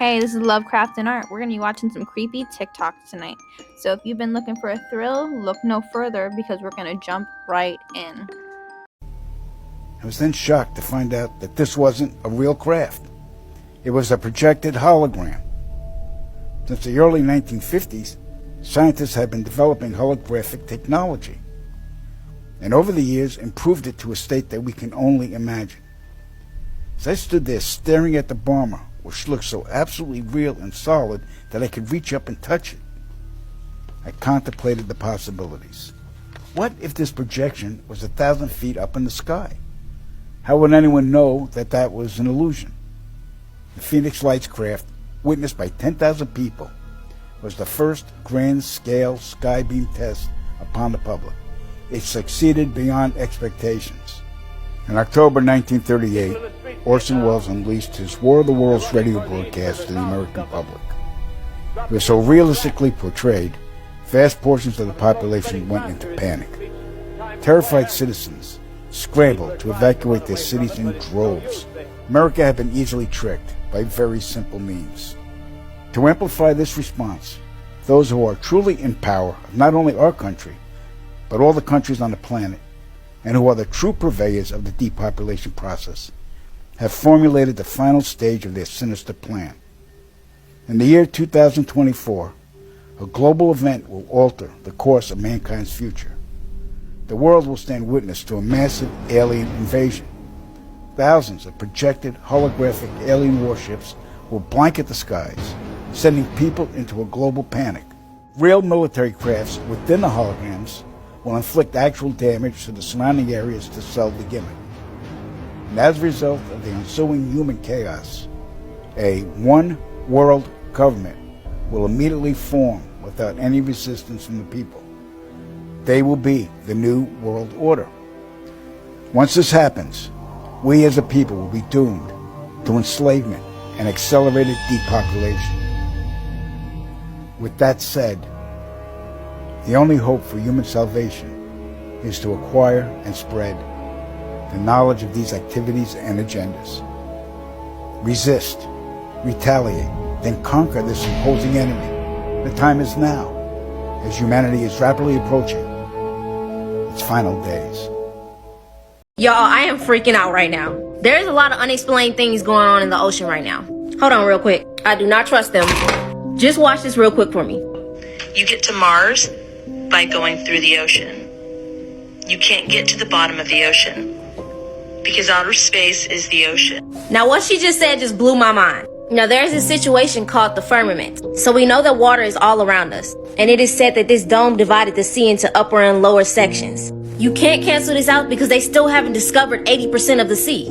Hey, this is Lovecraft and Art. We're going to be watching some creepy TikToks tonight. So if you've been looking for a thrill, look no further because we're going to jump right in. I was then shocked to find out that this wasn't a real craft. It was a projected hologram. Since the early 1950s, scientists had been developing holographic technology, and over the years improved it to a state that we can only imagine. As I stood there staring at the bomber, which looked so absolutely real and solid that I could reach up and touch it, I contemplated the possibilities. What if this projection was 1,000 feet up in the sky? How would anyone know that that was an illusion? The Phoenix Lights craft, witnessed by 10,000 people, was the first grand-scale skybeam test upon the public. It succeeded beyond expectations. In October 1938, Orson Welles unleashed his War of the Worlds radio broadcast to the American public. It was so realistically portrayed, vast portions of the population went into panic. Terrified citizens scrambled to evacuate their cities in droves. America had been easily tricked by very simple means. To amplify this response, those who are truly in power of not only our country, but all the countries on the planet, and who are the true purveyors of the depopulation process, have formulated the final stage of their sinister plan. In the year 2024, a global event will alter the course of mankind's future. The world will stand witness to a massive alien invasion. Thousands of projected holographic alien warships will blanket the skies, sending people into a global panic. Real military crafts within the holograms will inflict actual damage to the surrounding areas to sell the gimmick. And as a result of the ensuing human chaos, a one-world government will immediately form without any resistance from the people. They will be the new world order. Once this happens, we as a people will be doomed to enslavement and accelerated depopulation. With that said, the only hope for human salvation is to acquire and spread the knowledge of these activities and agendas. Resist, retaliate, then conquer this imposing enemy. The time is now, as humanity is rapidly approaching its final days. Y'all, I am freaking out right now. There's a lot of unexplained things going on in the ocean right now. Hold on real quick. I do not trust them. Just watch this real quick for me. You get to Mars by going through the ocean. You can't get to the bottom of the ocean because outer space is the ocean. Now what she just said just blew my mind. Now there's a situation called the firmament. So we know that water is all around us. And it is said that this dome divided the sea into upper and lower sections. You can't cancel this out because they still haven't discovered 80% of the sea.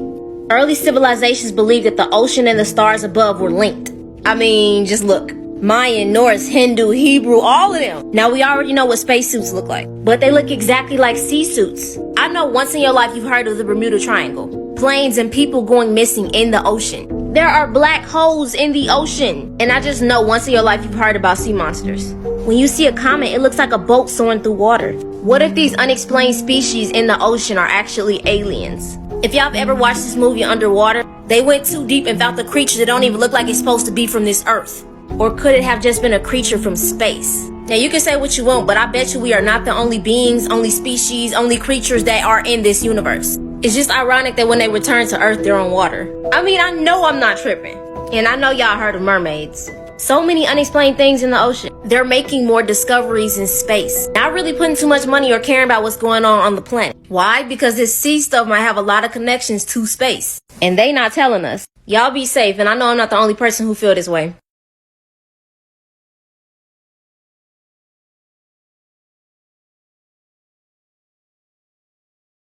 Early civilizations believed that the ocean and the stars above were linked. I mean, just look. Mayan, Norse, Hindu, Hebrew, all of them. Now we already know what spacesuits look like, but they look exactly like sea suits. I know once in your life you've heard of the Bermuda Triangle. Planes and people going missing in the ocean. There are black holes in the ocean. And I just know once in your life you've heard about sea monsters. When you see a comet, it looks like a boat soaring through water. What if these unexplained species in the ocean are actually aliens? If y'all have ever watched this movie Underwater, they went too deep and found the creature that don't even look like it's supposed to be from this earth. Or could it have just been a creature from space? Now you can say what you want, but I bet you we are not the only beings, only species, only creatures that are in this universe. It's just ironic that when they return to Earth, they're on water. I mean, I know I'm not tripping. And I know y'all heard of mermaids. So many unexplained things in the ocean. They're making more discoveries in space. Not really putting too much money or caring about what's going on the planet. Why? Because this sea stuff might have a lot of connections to space. And they not telling us. Y'all be safe, and I know I'm not the only person who feel this way.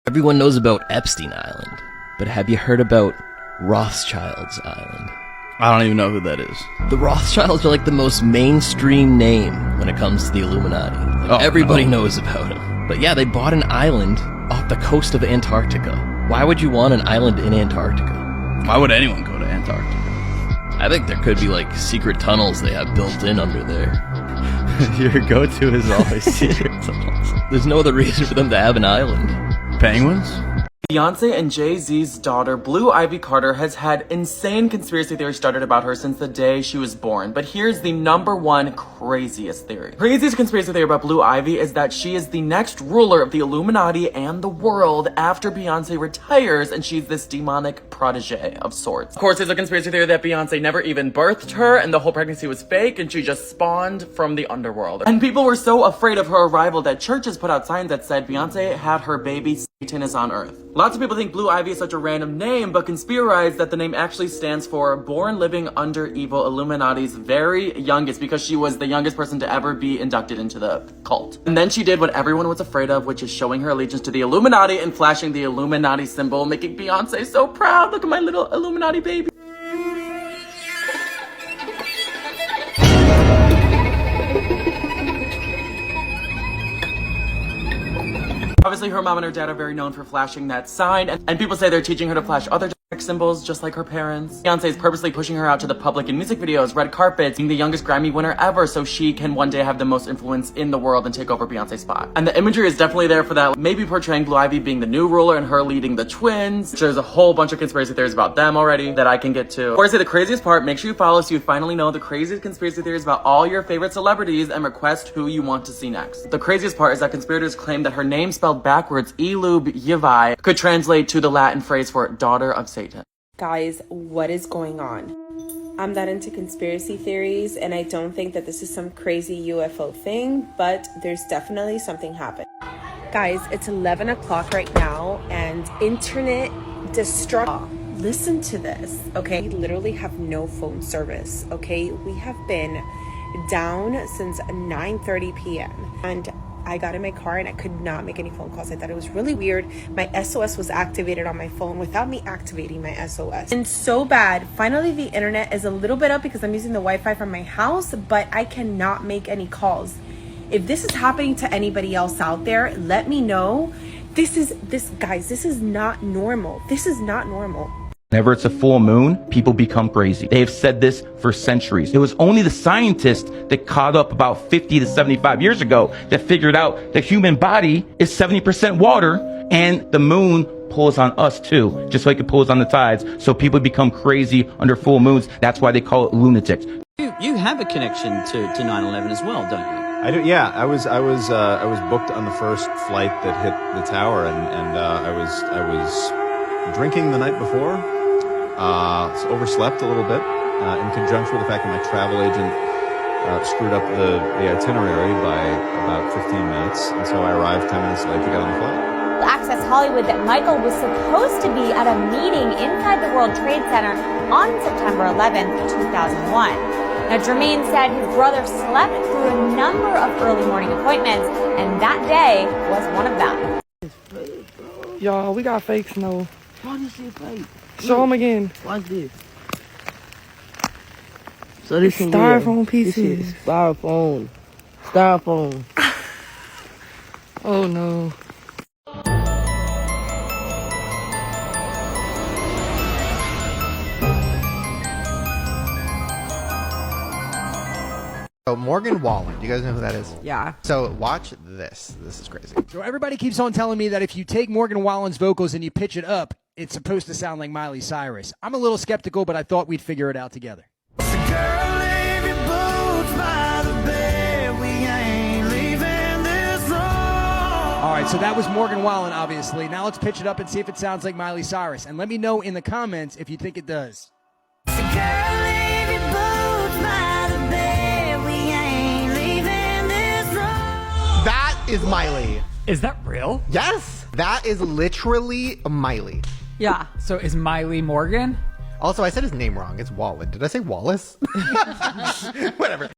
Everyone knows about Epstein Island, but have you heard about Rothschild's Island? I don't even know who that is. The Rothschilds are like the most mainstream name when it comes to the Illuminati. Everybody knows about them. But yeah, they bought an island off the coast of Antarctica. Why would you want an island in Antarctica? Why would anyone go to Antarctica? I think there could be like secret tunnels they have built in under there. Your go-to is always secret tunnels. There's no other reason for them to have an island. Penguins? Beyonce and Jay-Z's daughter, Blue Ivy Carter, has had insane conspiracy theories started about her since the day she was born. But here's the #1 craziest theory. Craziest conspiracy theory about Blue Ivy is that she is the next ruler of the Illuminati and the world after Beyonce retires, and she's this demonic protege of sorts. Of course, there's a conspiracy theory that Beyonce never even birthed her and the whole pregnancy was fake and she just spawned from the underworld. And people were so afraid of her arrival that churches put out signs that said Beyonce had her baby, Satan is on earth. Lots of people think Blue Ivy is such a random name, but conspirize that the name actually stands for Born Living Under Evil, Illuminati's very youngest, because she was the youngest person to ever be inducted into the cult. And then she did what everyone was afraid of, which is showing her allegiance to the Illuminati and flashing the Illuminati symbol, making Beyonce so proud. Look at my little Illuminati baby. Obviously, her mom and her dad are very known for flashing that sign, and people say they're teaching her to flash other symbols just like her parents. Beyonce is purposely pushing her out to the public in music videos, red carpets, being the youngest Grammy winner ever so she can one day have the most influence in the world and take over Beyonce's spot. And the imagery is definitely there for that, maybe portraying Blue Ivy being the new ruler and her leading the twins. There's a whole bunch of conspiracy theories about them already that I can get to. Before I say the craziest part, make sure you follow so you finally know the craziest conspiracy theories about all your favorite celebrities and request who you want to see next. The craziest part is that conspirators claim that her name spelled backwards, Elub Yivai, could translate to the Latin phrase for daughter of Satan. Guys, what is going on? I'm not into conspiracy theories, and I don't think that this is some crazy UFO thing, but there's definitely something happening. Guys, it's 11 o'clock right now, and internet destruction. Listen to this, okay? We literally have no phone service, okay? We have been down since 9:30 p.m. and I got in my car and I could not make any phone calls. I thought it was really weird. My SOS was activated on my phone without me activating my SOS. And so bad. Finally, the internet is a little bit up because I'm using the Wi-Fi from my house, but I cannot make any calls. If this is happening to anybody else out there, let me know. Guys, this is not normal. This is not normal. Whenever it's a full moon, people become crazy. They have said this for centuries. It was only the scientists that caught up about 50 to 75 years ago that figured out the human body is 70% water and the moon pulls on us too, just like it pulls on the tides. So people become crazy under full moons. That's why they call it lunatics. You have a connection to 9/11 as well, don't you? I do. Yeah, I was booked on the first flight that hit the tower, and I was drinking the night before. Overslept a little bit in conjunction with the fact that my travel agent screwed up the itinerary by about 15 minutes, and so I arrived 10 minutes late to get on the flight. Access Hollywood that Michael was supposed to be at a meeting inside the World Trade Center on September 11th, 2001. Now, Jermaine said his brother slept through a number of early morning appointments, and that day was one of them. Y'all, we got fake snow. Why do you see fake? Show them again. Watch this. So this is styrofoam pieces. This is styrofoam. Styrofoam. Oh no. So Morgan Wallen, do you guys know who that is? Yeah. So watch this. This is crazy. So everybody keeps on telling me that if you take Morgan Wallen's vocals and you pitch it up, it's supposed to sound like Miley Cyrus. I'm a little skeptical, but I thought we'd figure it out together. All right, so that was Morgan Wallen, obviously. Now let's pitch it up and see if it sounds like Miley Cyrus. And let me know in the comments if you think it does. That is Miley. Is that real? Yes. That is literally Miley. Yeah. So is Miley Morgan? Also, I said his name wrong. It's Wallen. Did I say Wallace? Whatever.